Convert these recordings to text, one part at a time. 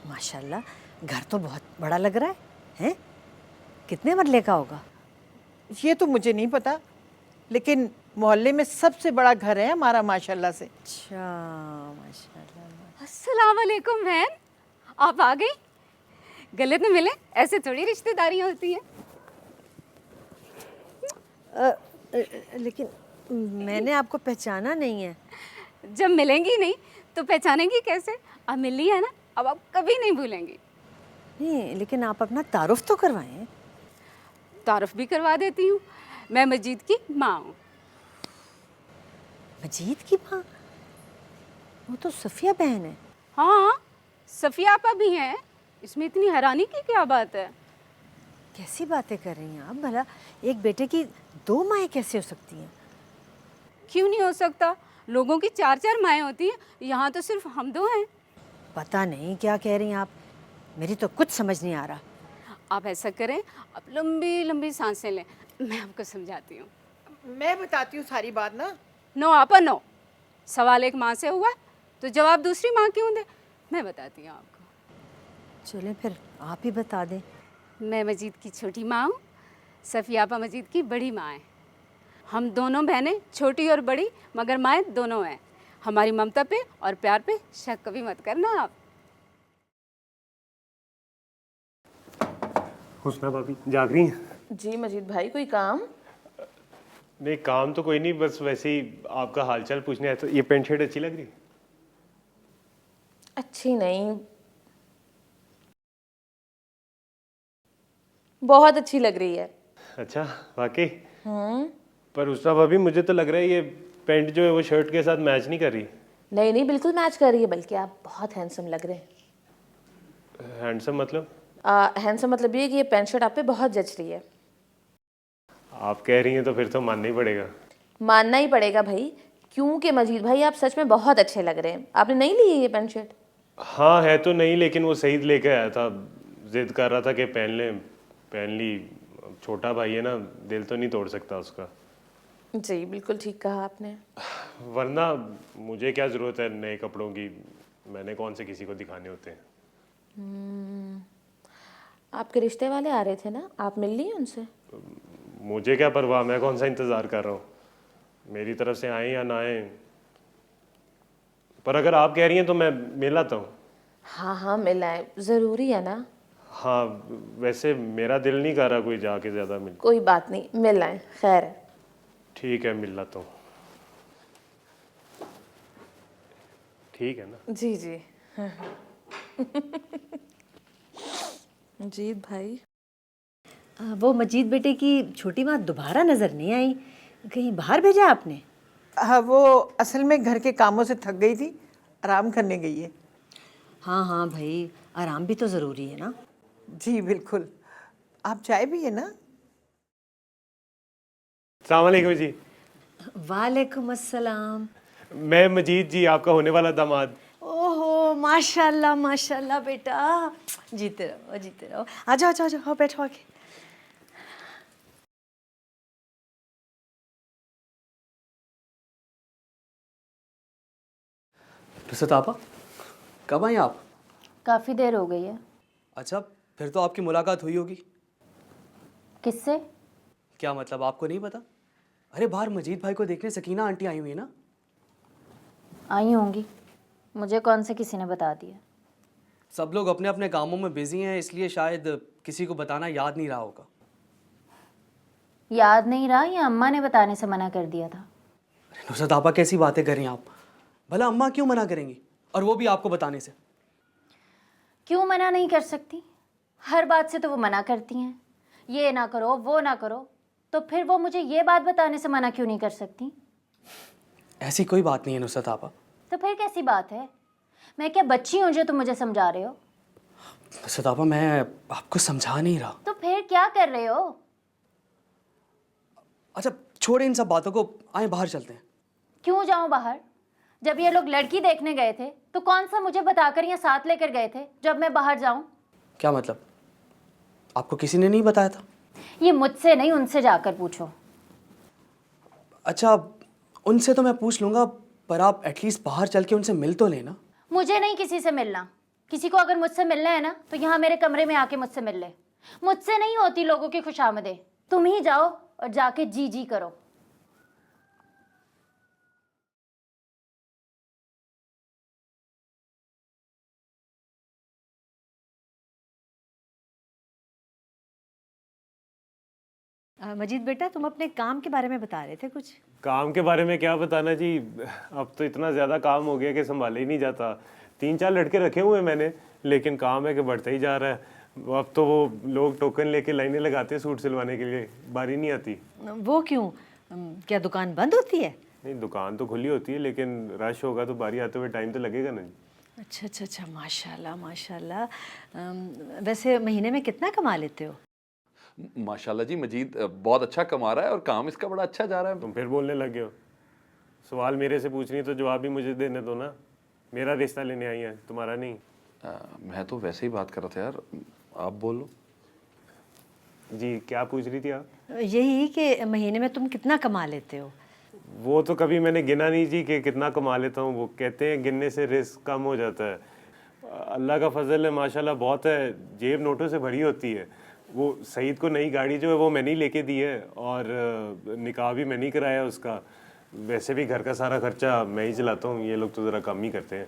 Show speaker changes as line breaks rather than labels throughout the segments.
माशाल्लाह घर तो बहुत बड़ा लग रहा है। हैं? कितने मरले का होगा?
ये तो मुझे नहीं पता, लेकिन मोहल्ले में सबसे बड़ा घर है हमारा माशाल्लाह से।
अच्छा, माशाल्लाह।
अस्सलाम वालेकुम बहन, आप आ गई। गले तो मिले, ऐसे थोड़ी रिश्तेदारी होती है।
लेकिन मैंने आपको पहचाना नहीं है।
जब मिलेंगी नहीं तो पहचानेंगी कैसे? अब मिल ली है ना, अब आप कभी नहीं भूलेंगी।
नहीं, लेकिन आप अपना तारुफ तो करवाएं।
तारुफ भी करवा देती हूँ, मैं मजीद की माँ हूँ।
मजीद की माँ? वो तो सफिया बहन है।
हाँ, सफिया आपा भी हैं, इसमें इतनी हैरानी की क्या बात है?
कैसी बातें कर रही हैं आप? भला एक बेटे की दो माएँ कैसे हो सकती हैं?
क्यों नहीं हो सकता? लोगों की 4-4 माएँ होती हैं, यहाँ तो सिर्फ हम दो हैं।
पता नहीं क्या कह रही हैं आप, मेरी तो कुछ समझ नहीं आ रहा।
आप ऐसा करें, आप लंबी लंबी सांसें लें, मैं आपको समझाती हूँ।
मैं बताती हूँ सारी बात ना।
नो आपा नो, सवाल एक माँ से हुआ तो जवाब दूसरी माँ क्यों दे? मैं बताती हूँ आपको।
चलें फिर आप ही बता दें।
मैं मजीद की छोटी माँ हूँ, सफ़िया आपा मजीद की बड़ी माँ है। हम दोनों बहनें, छोटी और बड़ी, मगर माएँ दोनों हैं। हमारी ममता पे और प्यार पे शक कभी मत करना आप।
हुस्ना भाभी जाग रही हैं?
जी मजीद भाई, कोई काम?
नहीं, काम तो कोई नहीं, बस वैसे ही आपका हालचाल पूछने आया। तो ये पेंट शर्ट अच्छी लग रही है?
अच्छी नहीं, बहुत अच्छी लग रही है।
अच्छा, वाकई? पर हुस्ना भाभी मुझे तो लग रहा है ये पेंट जो है वो शर्ट के साथ मैच नहीं कर रही।
नहीं नहीं, बिल्कुल मैच कर रही है, बल्कि आप बहुत हैंडसम लग रहे हैं।
हैंडसम मतलब?
हैंडसम मतलब ये कि ये पैंट शर्ट आप पे बहुत जच रही है।
आप कह रही हैं तो फिर तो मानना ही पड़ेगा।
मानना ही पड़ेगा भाई, क्योंकि मजीद भाई आप सच में बहुत अच्छे लग रहे हैं। आपने नहीं ली है ये पैंट शर्ट?
हाँ है तो नहीं, लेकिन वो सईद लेके आया था, जिद कर रहा था कि पहन ली। छोटा भाई है ना, दिल तो नहीं तोड़ सकता उसका।
जी बिल्कुल ठीक कहा आपने।
वरना मुझे क्या ज़रूरत है नए कपड़ों की, मैंने कौन से किसी को दिखाने होते हैं।
आपके रिश्ते वाले आ रहे थे ना, आप मिल लिए उनसे?
मुझे क्या परवाह, मैं कौन सा इंतज़ार कर रहा हूँ, मेरी तरफ से आए या ना आए। पर अगर आप कह रही हैं तो मैं मिल आता हूँ।
हाँ हाँ, मिल आए, ज़रूरी है ना।
हाँ, वैसे मेरा दिल नहीं कर रहा कोई जाके ज़्यादा मिल।
कोई बात नहीं, मिल आए, खैर है।
ठीक है, मिल लाता हूँ। ठीक है ना?
जी जी। मजीद भाई,
वो मजीद बेटे की छोटी माँ दोबारा नज़र नहीं आई, कहीं बाहर भेजा आपने?
हाँ, वो असल में घर के कामों से थक गई थी, आराम करने गई है।
हाँ हाँ भाई, आराम भी तो ज़रूरी है ना।
जी बिल्कुल। आप चाय भी है ना?
अस्सलाम वालेकुम जी।
वालेकुम अस्सलाम।
मैं मजीद जी, आपका होने वाला दामाद।
ओहो, माशाल्लाह माशाल्लाह बेटा, जीते रहो जीते रहो। आ जाओ आ जाओ, बैठो आके।
नुसरत आपा, कब आई आप?
काफ़ी देर हो गई है।
अच्छा, फिर तो आपकी मुलाकात हुई होगी।
किससे?
क्या मतलब, आपको नहीं पता? अरे बाहर मजीद भाई को देखने सकीना आंटी आई हुई है ना।
आई होंगी, मुझे कौन से किसी ने बता दिया।
सब लोग अपने अपने कामों में बिजी हैं, इसलिए शायद किसी को बताना याद नहीं रहा होगा।
याद नहीं रहा या अम्मा ने बताने से मना कर दिया था?
अरे नुसरत आपा, कैसी बातें कर रही हैं आप? भला अम्मा क्यों मना करेंगी, और वो भी आपको बताने से?
क्यों मना नहीं कर सकती? हर बात से तो वो मना करती हैं, ये ना करो वो ना करो, तो फिर वो मुझे ये बात बताने से मना क्यों नहीं कर सकती?
ऐसी कोई बात नहीं है नुसरत आपा।
तो फिर कैसी बात है? मैं क्या बच्ची हूँ जो तुम मुझे समझा रहे हो?
नुसरत आपा, मैं आपको समझा नहीं रहा।
तो फिर क्या कर रहे हो?
अच्छा छोड़े इन सब बातों को, आए बाहर चलते हैं।
क्यों जाऊं बाहर? जब ये लोग लड़की देखने गए थे तो कौन सा मुझे बताकर या साथ लेकर गए थे जब मैं बाहर जाऊं?
क्या मतलब, आपको किसी ने नहीं बताया था?
ये मुझसे नहीं, उनसे जाकर पूछो।
अच्छा, उनसे तो मैं पूछ लूंगा, पर आप एटलीस्ट बाहर चल के उनसे मिल तो लेना।
मुझे नहीं किसी से मिलना, किसी को अगर मुझसे मिलना है ना तो यहाँ मेरे कमरे में आके मुझसे मिल ले। मुझसे नहीं होती लोगों की खुशामदें। तुम ही जाओ और जाके जी जी करो।
मजीद बेटा, तुम अपने काम के बारे में बता रहे थे कुछ।
काम के बारे में क्या बताना जी, अब तो इतना ज़्यादा काम हो गया कि संभाले ही नहीं जाता। 3-4 लड़के रखे हुए हैं मैंने, लेकिन काम है कि बढ़ता ही जा रहा है। अब तो वो लोग टोकन लेके लाइनें लगाते हैं सूट सिलवाने के लिए, बारी नहीं आती।
वो क्यों? क्या दुकान बंद होती है?
नहीं, दुकान तो खुली होती है, लेकिन रश होगा तो बारी आते हुए टाइम तो लगेगा ना जी।
अच्छा अच्छा अच्छा, माशाल्लाह माशाल्लाह। वैसे महीने में कितना कमा लेते हो?
माशाल्लाह जी, मजीद बहुत अच्छा कमा रहा है और काम इसका बड़ा अच्छा जा रहा है।
तुम फिर बोलने लगे हो। सवाल मेरे से पूछ रही तो जवाब भी मुझे देने दो ना। मेरा रिश्ता लेने आई है, तुम्हारा नहीं।
मैं तो वैसे ही बात कर रहा था यार, आप बोलो।
जी, क्या पूछ रही थी आप?
यही कि महीने में तुम कितना कमा लेते हो?
वो तो कभी मैंने गिना नहीं जी कि कितना कमा लेता हूँ। वो कहते हैं गिनने से रिस्क कम हो जाता है। अल्लाह का फजल है, माशाल्लाह बहुत है। जेब नोटों से भरी होती है। वो सईद को नई गाड़ी जो है वो मैंने ही लेके दी है, और निकाह भी मैंने ही कराया उसका। वैसे भी घर का सारा खर्चा मैं ही चलाता हूँ, ये लोग तो ज़रा कम ही करते हैं।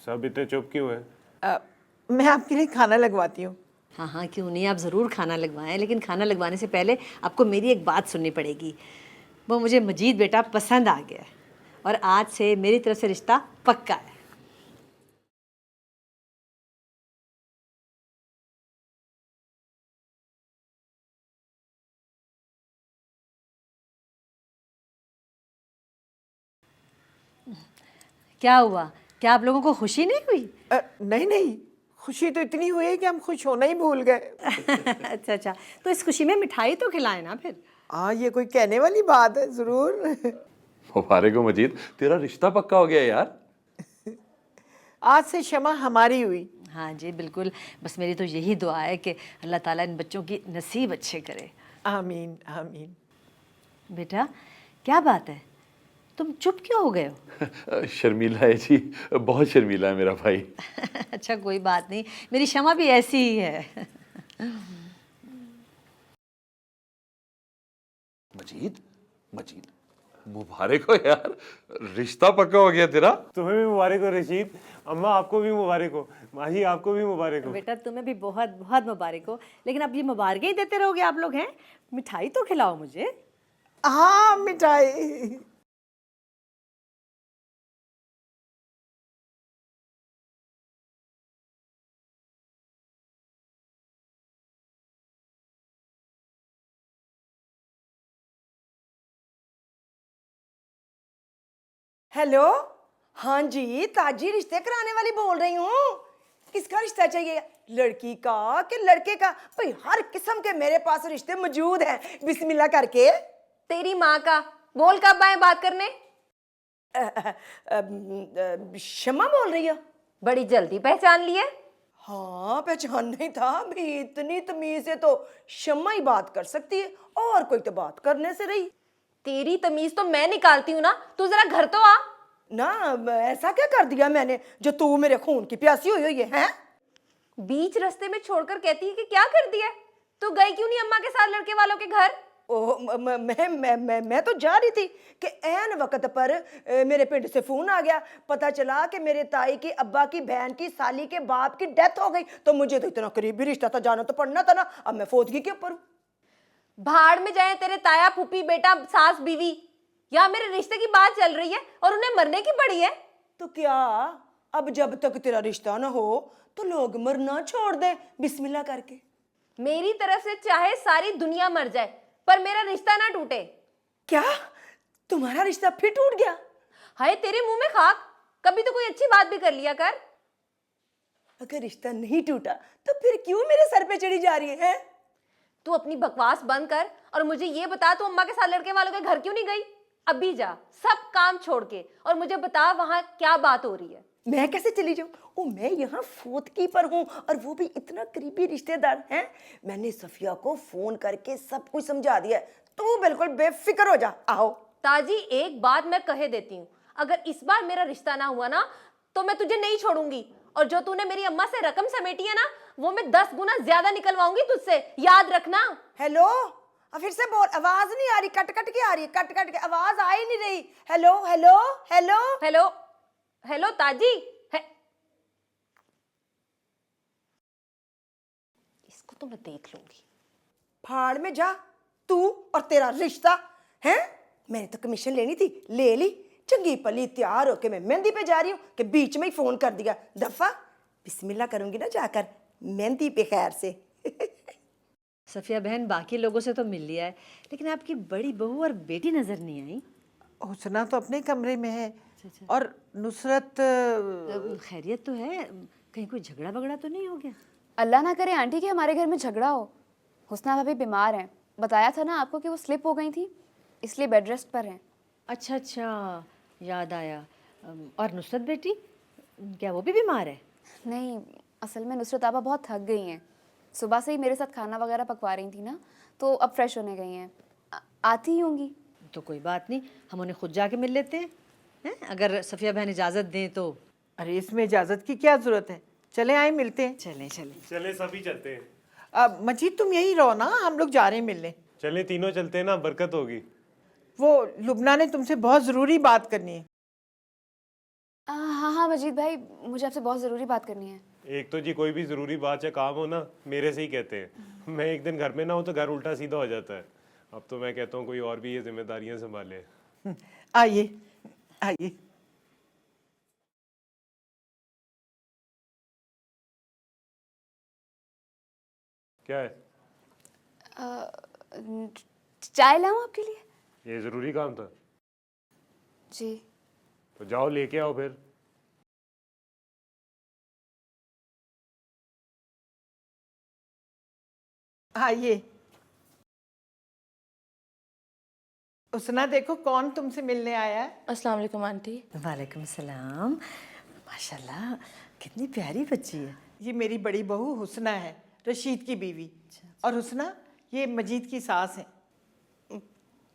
सब इतने चुप क्यों हैं?
मैं आपके लिए खाना लगवाती हूँ।
हाँ हाँ, क्यों नहीं, आप ज़रूर खाना लगवाएं, लेकिन खाना लगवाने से पहले आपको मेरी एक बात सुननी पड़ेगी। वो मुझे मजीद बेटा पसंद आ गया है, और आज से मेरी तरफ से रिश्ता पक्का है। क्या हुआ? क्या आप लोगों को खुशी नहीं हुई?
नहीं नहीं, खुशी तो इतनी हुई है कि हम खुश होना ही भूल गए।
अच्छा अच्छा, तो इस खुशी में मिठाई तो खिलाए ना फिर।
हाँ, ये कोई कहने वाली बात है, जरूर।
मुबारक हो मजीद, तेरा रिश्ता पक्का हो गया यार।
आज से शमा हमारी हुई।
हाँ जी बिल्कुल, बस मेरी तो यही दुआ है कि अल्लाह ताला इन बच्चों की नसीब अच्छे करे।
आमीन आमीन।
बेटा क्या बात है, तुम चुप क्यों हो गए हो?
शर्मीला है जी, बहुत शर्मीला है मेरा भाई।
अच्छा कोई बात नहीं, मेरी शमा भी ऐसी ही है।
मजीद, मजीद मुबारक हो यार, रिश्ता पक्का हो गया तेरा।
तुम्हें भी मुबारक हो रशीद। अम्मा आपको भी मुबारक हो। माही आपको भी मुबारक हो।
बेटा तुम्हें भी बहुत बहुत मुबारक हो, लेकिन अब ये मुबारकें ही देते रहोगे आप लोग? हैं, मिठाई तो खिलाओ मुझे।
हाँ, मिठाई।
हेलो, हाँ जी, ताजी रिश्ते कराने वाली बोल रही हूँ। किसका रिश्ता चाहिए, लड़की का कि लड़के का? भाई हर किस्म के मेरे पास रिश्ते मौजूद हैं, बिस्मिल्लाह करके।
तेरी माँ का, बोल कब आए बात करने?
शमा बोल रही हो?
बड़ी जल्दी पहचान लिए।
हाँ, पहचान नहीं था भी, इतनी तमीज से तो शमा ही बात कर सकती है, और कोई तो बात करने से रही।
तेरी तमीज तो मैं निकालती हूँ ना, तू जरा घर तो आ
ना। ऐसा क्या कर दिया मैंने जो तू मेरे खून की प्यासी हुई है?
बीच रास्ते में छोड़कर कहती है कि क्या कर दिया? तू गई क्यों नहीं अम्मा के साथ लड़के वालों के घर?
मैं तो जा रही थी कि ऐन वक्त पर मेरे पिंड से फोन आ गया। पता चला कि मेरे ताई की अब्बा की बहन की साली के बाप की डेथ हो गई। तो मुझे तो इतना करीबी रिश्ता था, जाना तो पड़ना था ना। अब मैं फौतगी के ऊपर हूँ।
भाड़ में जाए तेरे ताया फूफी बेटा सास बीवी। यहाँ मेरे रिश्ते की बात चल रही है और उन्हें मरने की पड़ी है।
तो क्या अब जब तक तेरा रिश्ता ना हो तो लोग मरना छोड़ दे बिस्मिल्लाह करके?
मेरी तरफ से चाहे सारी दुनिया मर जाए पर मेरा रिश्ता ना टूटे।
क्या तुम्हारा रिश्ता फिर टूट गया?
हाय तेरे मुंह में खाक, कभी तो कोई अच्छी बात भी कर लिया कर।
अगर रिश्ता नहीं टूटा तो फिर क्यों मेरे सर पे चढ़ी जा रही है?
तू अपनी बकवास बंद कर और मुझे ये बता, तू अम्मा के साथ लड़के वालों के घर क्यों नहीं गई? अभी जा सब काम छोड़ के और मुझे बता वहां क्या बात हो रही है।
मैं कैसे चली जाऊं? ओ मैं यहाँ फोतकी पर हूँ और वो भी इतना करीबी रिश्तेदार हैं। मैंने सफिया को फोन करके सब कुछ समझा दिया है। तू बिल्कुल बेफिक्र हो जा। आओ
ताजी, एक बात मैं कहे देती हूँ, अगर इस बार मेरा रिश्ता ना हुआ ना तो मैं तुझे नहीं छोड़ूंगी, और जो तूने मेरी अम्मा से रकम समेटी है ना वो मैं 10 गुना ज्यादा निकलवाऊंगी तुझसे, याद रखना।
हेलो, अब फिर से बोल, आवाज नहीं आ रही, कट कट के आ रही है, कट कट के आवाज आ ही नहीं रही। Hello hello hello
hello hello ताजी इसको तो मैं देख लूंगी।
फाड़ में जा तू और तेरा रिश्ता है। मैंने तो कमीशन लेनी थी, ले ली। चंगी पली तैयार होके मैं मेहंदी पे जा रही हूँ कि बीच में ही फोन कर दिया। दफा बिस्मिल्लाह करूंगी ना जाकर मेहंदी पे खैर से।
सफ़िया बहन, बाकी लोगों से तो मिल लिया है, लेकिन आपकी बड़ी बहू और बेटी नज़र नहीं आई।
हुसना तो अपने कमरे में है और नुसरत
खैरियत तो है, कहीं कोई झगड़ा वगड़ा तो नहीं हो गया?
अल्लाह ना करे आंटी कि हमारे घर में झगड़ा हो। हुस्ना भाभी बीमार हैं, बताया था ना आपको कि वो स्लिप हो गई थी, इसलिए बेड रेस्ट पर हैं।
अच्छा अच्छा, याद आया। और नुसरत बेटी, क्या वो भी बीमार है?
नहीं, असल में नुसरत आपा बहुत थक गई हैं, सुबह से ही मेरे साथ खाना वगैरह पकवा रही थी ना, तो अब फ्रेश होने गई हैं। आती ही होंगी।
तो कोई बात नहीं, हम उन्हें खुद जाके मिल लेते हैं, अगर सफ़िया बहन इजाज़त दें तो।
अरे इसमें इजाजत की क्या जरूरत है, चले आए मिलते हैं।
चलें चलें।
चले सभी चलते हैं।
अब मजीद तुम यही रहो ना, हम लोग जा रहे हैं मिलने।
चले तीनों चलते हैं ना, बरकत होगी।
वो लुबना ने तुमसे बहुत ज़रूरी बात करनी है।
हाँ हाँ मजीद भाई, मुझे आपसे बहुत ज़रूरी बात करनी है।
एक तो जी कोई भी ज़रूरी बात या काम हो ना मेरे से ही कहते हैं। मैं एक दिन घर में ना हूँ तो घर उल्टा सीधा हो जाता है। अब तो मैं कहता हूँ कोई और भी ये जिम्मेदारियाँ संभाले।
आइए आइए।
क्या है?
चाय लाऊं आपके लिए?
ये ज़रूरी काम था?
जी।
तो जाओ लेके आओ फिर।
आइए। हुस्ना देखो कौन तुमसे मिलने आया है।
अस्सलाम वालेकुम आंटी।
वालेकुम सलाम। माशाल्लाह, कितनी प्यारी बच्ची है।
ये मेरी बड़ी बहू हुस्ना है, रशीद की बीवी। और हुस्ना ये मजीद की सास है।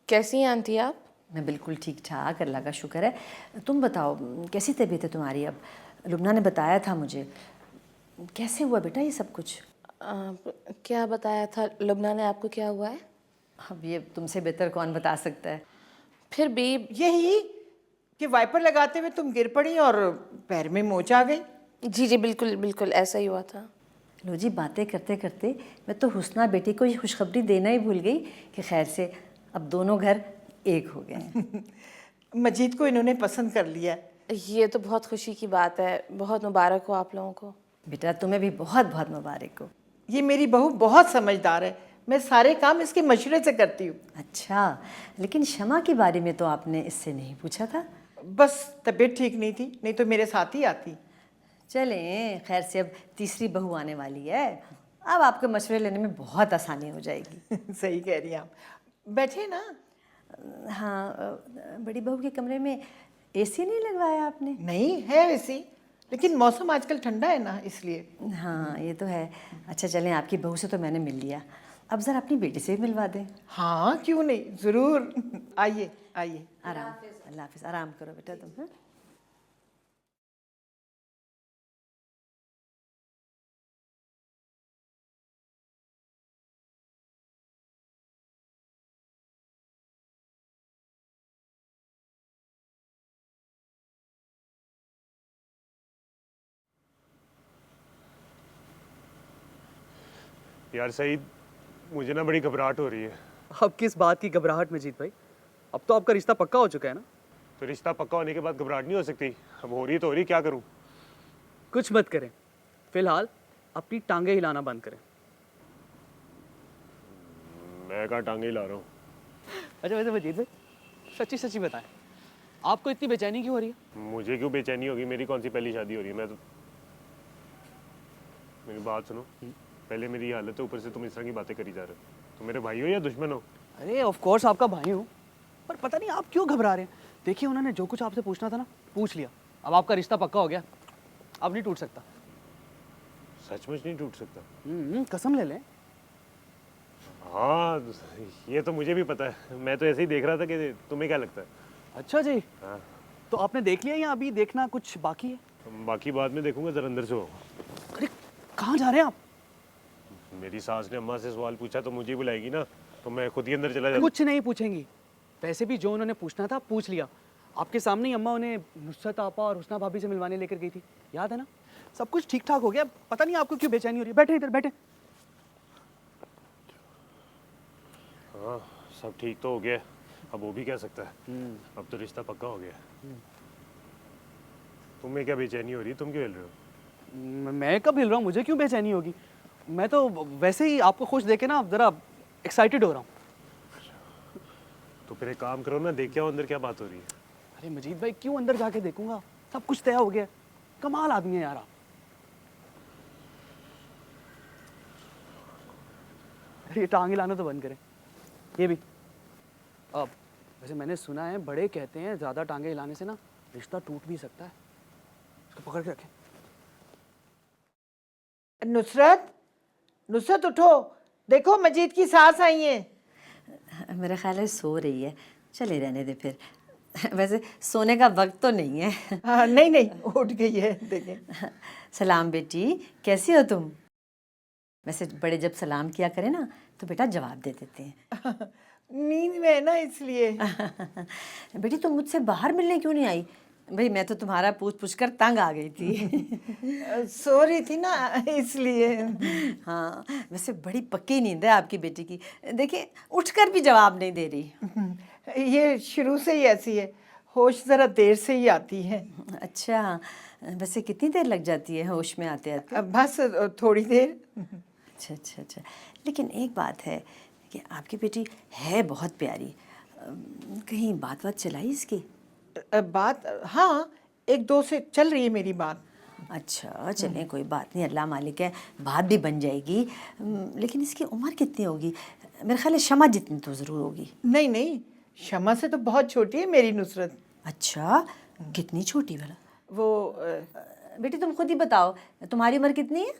कैसी हैं आंटी आप?
मैं बिल्कुल ठीक ठाक, अल्लाह का शुक्र है। तुम बताओ कैसी तबीयत है तुम्हारी? अब लुबना ने बताया था मुझे, कैसे हुआ बेटा ये सब कुछ?
क्या बताया था लुबना ने आपको, क्या हुआ है?
अब ये तुमसे बेहतर कौन बता सकता है।
फिर भी
यही कि वाइपर लगाते हुए तुम गिर पड़ी और पैर में मोच आ गई।
जी जी बिल्कुल बिल्कुल ऐसा ही हुआ था।
लो जी, बातें करते करते मैं तो हुस्ना बेटी को ये खुशखबरी देना ही भूल गई कि खैर से अब दोनों घर एक हो गए हैं।
मजीद को इन्होंने पसंद कर लिया।
ये तो बहुत खुशी की बात है, बहुत मुबारक हो आप लोगों को।
बेटा तुम्हें भी बहुत बहुत मुबारक हो।
ये मेरी बहू बहुत समझदार है, मैं सारे काम इसके मशवरे से करती हूँ।
अच्छा, लेकिन शमा के बारे में तो आपने इससे नहीं पूछा था?
बस तबीयत ठीक नहीं थी, नहीं तो मेरे साथ ही आती।
चलें, खैर से अब तीसरी बहू आने वाली है, अब आपके मशवरे लेने में बहुत आसानी हो जाएगी।
सही कह रही हैं आप। बैठे ना।
हाँ, बड़ी बहू के कमरे में एसी नहीं लगवाया आपने?
नहीं है एसी, लेकिन मौसम आजकल ठंडा है ना, इसलिए।
हाँ ये तो है। अच्छा चलें, आपकी बहू से तो मैंने मिल लिया, अब ज़रा अपनी बेटी से भी मिलवा दें।
हाँ क्यों नहीं, ज़रूर। आइए आइए।
आराम, अल्लाह हाफिज़, आराम करो बेटा तुम। हाँ
यार सईद, मुझे ना बड़ी घबराहट हो रही है।
अब किस बात की घबराहट मजीद भाई? अब तो आपका रिश्ता पक्का हो चुका है ना।
तो रिश्ता पक्का होने के बाद घबराहट नहीं हो सकती? अब हो रही तो हो रही, क्या करूं?
कुछ मत करें, फिलहाल अपनी टांगे हिलाना बंद करें।
मैं कहाँ टांगे हिला रहा हूँ?
अच्छा वैसे मजीद भाई, सच्ची सच्ची बताएं, आपको इतनी बेचैनी क्यों हो रही है?
मुझे क्यों बेचैनी होगी? मेरी कौन सी पहली शादी हो रही है? मैं तो, मेरी बात सुनो, पहले मेरी हालत है, ऊपर से तुम इस तरह की बातें करी जा रहे हो। तुम मेरे भाई हो या दुश्मन हो?
अरे ऑफ कोर्स आपका भाई हूँ, पर पता नहीं आप क्यों घबरा रहे हैं। देखिए उन्होंने जो कुछ आपसे पूछना था ना पूछ लिया, अब आपका रिश्ता पक्का हो गया, अब नहीं टूट सकता।
सचमुच नहीं टूट सकता?
कसम ले लें।
हाँ, ये तो मुझे भी पता है। मैं तो ऐसे ही देख रहा था कि तुम्हें क्या लगता है।
अच्छा जी।
हाँ।
तो आपने देख लिया या अभी देखना कुछ बाकी है?
बाकी बाद में देखूंगा, जरा अंदर से हो।
अरे कहाँ जा रहे हैं आप?
मेरी सास ने अम्मा से सवाल पूछा तो मुझे ही बुलाएगी ना, तो मैं खुद ही अंदर चला जाता।
कुछ नहीं पूछेंगी। वैसे भी जो उन्होंने पूछना था पूछ लिया। आपके सामने ही अम्मा उन्हें नुसरत आपा और हुस्ना भाभी से मिलवाने लेकर गई थी, याद है ना? सब कुछ ठीक ठाक हो गया। पता नहीं आपको क्यों बेचैनी हो रही है। बैठे इधर बैठे।
हाँ, सब ठीक तो हो गया। अब वो भी कह सकता है। अब तो रिश्ता पक्का हो गया। तुम्हें क्या बेचैनी हो रही है? तुम क्यों हिल रहे हो?
मैं कब हिल रहा हूँ? मुझे क्यों बेचैनी होगी? मैं तो वैसे ही आपको खुश देखे ना जरा एक्साइटेड हो रहा हूँ।
तो फिर एक काम करो ना, देख आओ अंदर क्या बात हो रही है।
अरे मजीद भाई क्यों अंदर जाके देखूंगा? सब कुछ तय हो गया। कमाल आदमी है यार आप। अरे ये टांग हिलाना तो बंद करें। ये भी। अब वैसे मैंने सुना है बड़े कहते हैं ज़्यादा टांगे हिलाने से ना रिश्ता टूट भी सकता है। इसको पकड़ के रखें।
नुसरत, नुसरत उठो, देखो मजीद की सास आई है।
मेरा ख्याल है सो रही है, चले रहने दे फिर। वैसे सोने का वक्त तो नहीं है।
हाँ, नहीं नहीं, उठ गई है, देखें।
सलाम बेटी, कैसी हो तुम? वैसे बड़े जब सलाम किया करें ना तो बेटा जवाब दे देते हैं।
नींद में है ना इसलिए।
बेटी तुम मुझसे बाहर मिलने क्यों नहीं आई? भाई मैं तो तुम्हारा पूछ पूछ कर तंग आ गई थी।
सो रही थी ना इसलिए।
हाँ, वैसे बड़ी पक्की नींद है आपकी बेटी की। देखिए उठकर भी जवाब नहीं दे रही।
ये शुरू से ही ऐसी है, होश ज़रा देर से ही आती है।
अच्छा, वैसे कितनी देर लग जाती है होश में आते आते?
बस थोड़ी देर।
अच्छा अच्छा अच्छा। लेकिन एक बात है कि आपकी बेटी है बहुत प्यारी। कहीं बात चलाई इसकी?
बात, हाँ, एक दो से चल रही है मेरी बात।
अच्छा चलें, कोई बात नहीं, अल्लाह मालिक है, बात भी बन जाएगी। लेकिन इसकी उम्र कितनी होगी? मेरा ख्याल है शमा जितनी तो ज़रूर होगी।
नहीं नहीं, शमा से तो बहुत छोटी है मेरी नुसरत।
अच्छा, कितनी छोटी भला?
वो
बेटी तुम खुद ही बताओ, तुम्हारी उम्र कितनी है?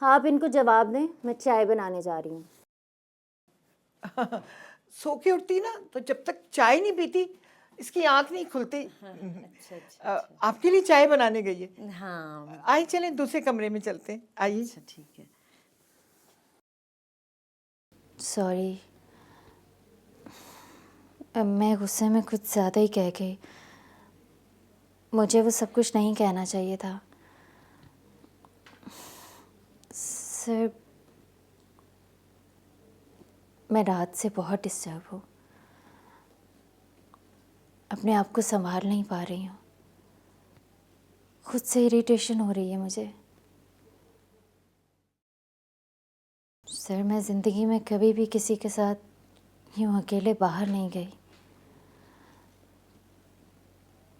आप इनको जवाब दें, मैं चाय बनाने जा रही हूँ।
सो के उठती ना तो जब तक चाय नहीं पीती इसकी आंख नहीं खुलती।
अच्छा
आपके लिए चाय बनाने गई है।
हाँ,
आइए चलें दूसरे कमरे में चलते हैं, आइए।
अच्छा ठीक है।
सॉरी, मैं गुस्से में कुछ ज़्यादा ही कह गई। मुझे वो सब कुछ नहीं कहना चाहिए था। सर, मैं रात से बहुत डिस्टर्ब हूँ, अपने आप को संभाल नहीं पा रही हूँ। खुद से इरिटेशन हो रही है मुझे। सर, मैं ज़िंदगी में कभी भी किसी के साथ यूँ अकेले बाहर नहीं गई।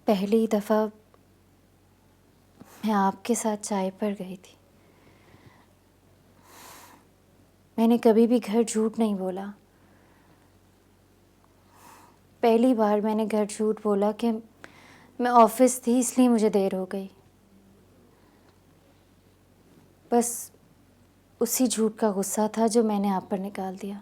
पहली दफ़ा मैं आपके साथ चाय पर गई थी। मैंने कभी भी घर झूठ नहीं बोला। पहली बार मैंने घर झूठ बोला कि मैं ऑफिस थी इसलिए मुझे देर हो गई। बस उसी झूठ का गुस्सा था जो मैंने आप पर निकाल दिया।